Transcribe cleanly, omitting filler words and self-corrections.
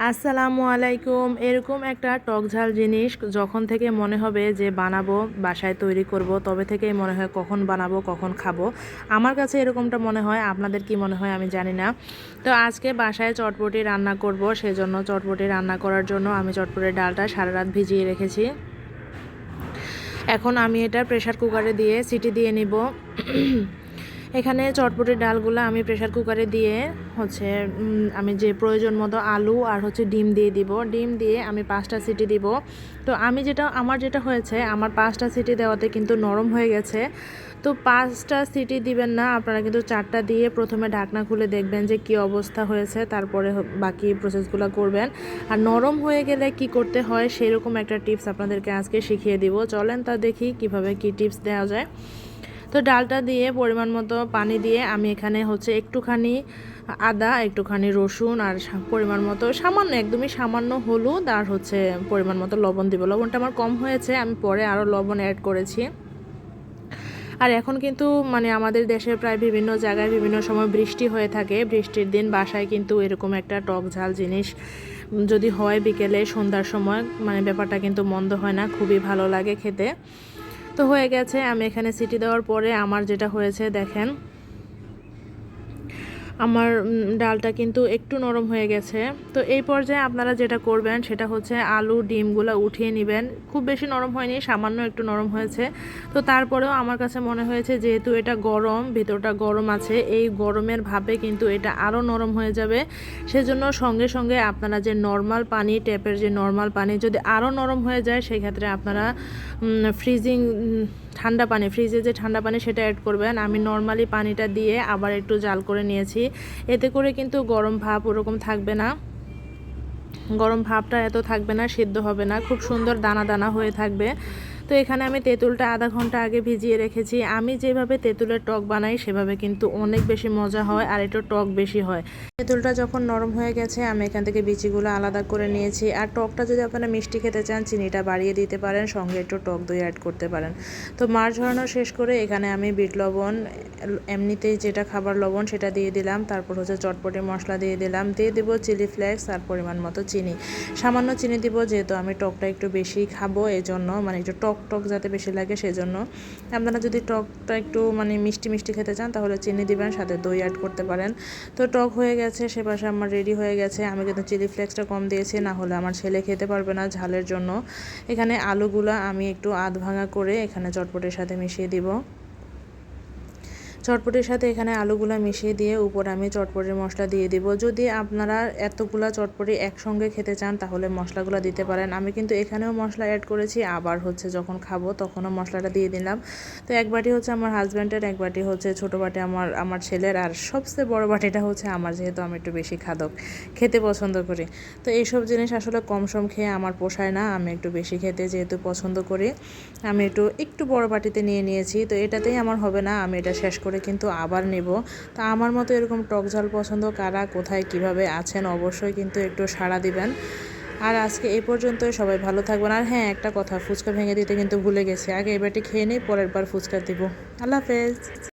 আসসালামু আলাইকুম। এরকম একটা টকঝাল জিনিস যখন থেকে মনে হবে যে বানাবো, বাসায় তৈরি করব, তবে থেকেই মনে হয় কখন বানাবো, কখন খাবো। আমার কাছে এরকমটা মনে হয়, আপনাদের কি মনে হয় আমি জানি না। তো আজকে বাসায় চটপটি রান্না করব, সেজন্য চটপটি রান্না করার জন্য আমি চটপটির ডালটা সারা রাত ভিজিয়ে রেখেছি। এখন আমি এটা প্রেসার কুকারে দিয়ে সিটি দিয়ে নিব। এখানে চটপটির ডালগুলো আমি প্রেসার কুকারে দিয়ে আমি যে প্রয়োজন মতো আলু আর ডিম দিয়ে দিব। ডিম দিয়ে আমি 5টা সিটি দিব। তো আমার যেটা হয়েছে, আমার 5টা সিটি দেওয়াতে কিন্তু নরম হয়ে গেছে। তো 5টা সিটি দিবেন না, আপনারা কিন্তু 4টা দিয়ে প্রথমে ঢাকনা খুলে দেখবেন যে কি অবস্থা হয়েছে, তারপরে বাকি প্রসেসগুলো করবেন। আর নরম হয়ে গেলে কি করতে হয় সেরকম একটা টিপস আপনাদেরকে আজকে শিখিয়ে দিব। চলেন তা দেখি কিভাবে কি টিপস দেওয়া যায়। তো ডালটা দিয়ে পরিমাণ মতো পানি দিয়ে আমি এখানে একটুখানি আদা, একটুখানি রসুন আর পরিমাণ মতো সামান্য, একদমই সামান্য হলুদ আর পরিমাণ মতো লবণ দিব। লবণটা আমার কম হয়েছে, আমি পরে আরও লবণ অ্যাড করেছি। আর এখন কিন্তু আমাদের দেশে প্রায় বিভিন্ন জায়গায় বিভিন্ন সময় বৃষ্টি হয়ে থাকে। বৃষ্টির দিন বাসায় কিন্তু এরকম একটা টক ঝাল জিনিস যদি হয় বিকেলে সন্ধ্যার সময়, ব্যাপারটা কিন্তু মন্দ হয় না, খুবই ভালো লাগে খেতে। তো হয়ে গেছে, আমি এখানে সিটি দেওয়ার পরে আমার যেটা হয়েছে দেখেন, আমার ডালটা কিন্তু একটু নরম হয়ে গেছে। তো এই পর্যায়ে আপনারা যেটা করবেন সেটা হচ্ছে আলু ডিমগুলো উঠিয়ে নেবেন। খুব বেশি নরম হয়নি, সামান্য একটু নরম হয়েছে। তো তারপরেও আমার কাছে মনে হয়েছে যেহেতু এটা গরম, ভিতরটা গরম আছে, এই গরমের ভাবে কিন্তু এটা আরও নরম হয়ে যাবে। সেজন্য সঙ্গে সঙ্গে আপনারা যে নর্মাল পানি, ট্যাপের যে নর্মাল পানি যদি আরও নরম হয়ে যায়, সেক্ষেত্রে আপনারা ফ্রিজে যে ঠান্ডা পানি সেটা অ্যাড করবেন। আমি নর্মালি পানিটা দিয়ে আবার একটু জাল করে নিয়েছি। এতে করে কিন্তু গরম ভাব ওরকম থাকবে না, গরম ভাবটা এত থাকবে না, সিদ্ধ হবে না, খুব সুন্দর দানা দানা হয়ে থাকবে। তো এখানে আমি তেঁতুলটা আধা ঘন্টা আগে ভিজিয়ে রেখেছি। আমি যেভাবে তেঁতুলের টক বানাই সেভাবে কিন্তু অনেক বেশি মজা হয় আর একটু টক বেশি হয়। তেঁতুলটা যখন নরম হয়ে গেছে, আমি এখান থেকে বিচিগুলো আলাদা করে নিয়েছি। আর টকটা যদি আপনারা মিষ্টি খেতে চান, চিনিটা বাড়িয়ে দিতে পারেন, সঙ্গে একটু টক দই অ্যাড করতে পারেন। তো মাছ ঝরানো শেষ করে এখানে আমি বিট লবণ, এমনিতেই যেটা খাবার লবণ সেটা দিয়ে দিলাম। তারপর চটপটি মশলা দিয়ে দিলাম, দিয়ে দেবো চিলি ফ্লেক্স আর পরিমাণ মতো চিনি, সামান্য চিনি দিব, যেহেতু আমি টকটা একটু বেশি খাবো, এই জন্য একটু টক টক যাতে বেশি লাগে সেজন্য। আপনারা যদি টকটা একটু মিষ্টি মিষ্টি খেতে চান তাহলে চিনি দিবেন, সাথে দই অ্যাড করতে পারেন। তো টক হয়ে গেছে, সে পাশে আমার রেডি হয়ে গেছে। আমি কিন্তু চিলি ফ্লেক্সটা কম দিয়েছি, না হলে আমার ছেলে খেতে পারবে না ঝালের জন্য। এখানে আলুগুলো আমি একটু আধ ভাঙা করে এখানে চটপটির সাথে মিশিয়ে দিব। চটপটির সাথে এখানে আলুগুলো মিশিয়ে দিয়ে উপরে আমি চটপটির মশলা দিয়ে দিব। যদি আপনারা এতগুলা চটপটি একসঙ্গে খেতে চান তাহলে মশলাগুলো দিতে পারেন। আমি কিন্তু এখানেও মশলা অ্যাড করেছি, আবার যখন খাবো তখনও মশলাটা দিয়ে দিলাম। তো এক বাটি আমার হাজব্যান্ডের, এক বাটি ছোটো বাটি আমার ছেলের, আর সবচেয়ে বড় বাটিটা আমার, যেহেতু আমি একটু বেশি খেতে পছন্দ করি। তো এইসব জিনিস আসলে কম সম খেয়ে আমার পোষায় না, আমি একটু বেশি খেতে যেহেতু পছন্দ করি, আমি একটু বড় বাটিতে নিয়েছি। তো এটাতেই আমার হবে না, আমি এটা শেষ করে কিন্তু আবার নেব। তা আমার মতো এরকম টক ঝাল পছন্দ কারা, কোথায় কিভাবে আছেন, অবশ্যই কিন্তু একটু সাড়া দিবেন। আর আজকে এই পর্যন্তই, সবাই ভালো থাকবেন। আর হ্যাঁ, একটা কথা, ফুচকা ভেঙে দিতে কিন্তু ভুলে গেছি, আগে এবারটি খেয়ে নিই, পরের বার ফুচকা দিব। আল্লাহ হাফেজ।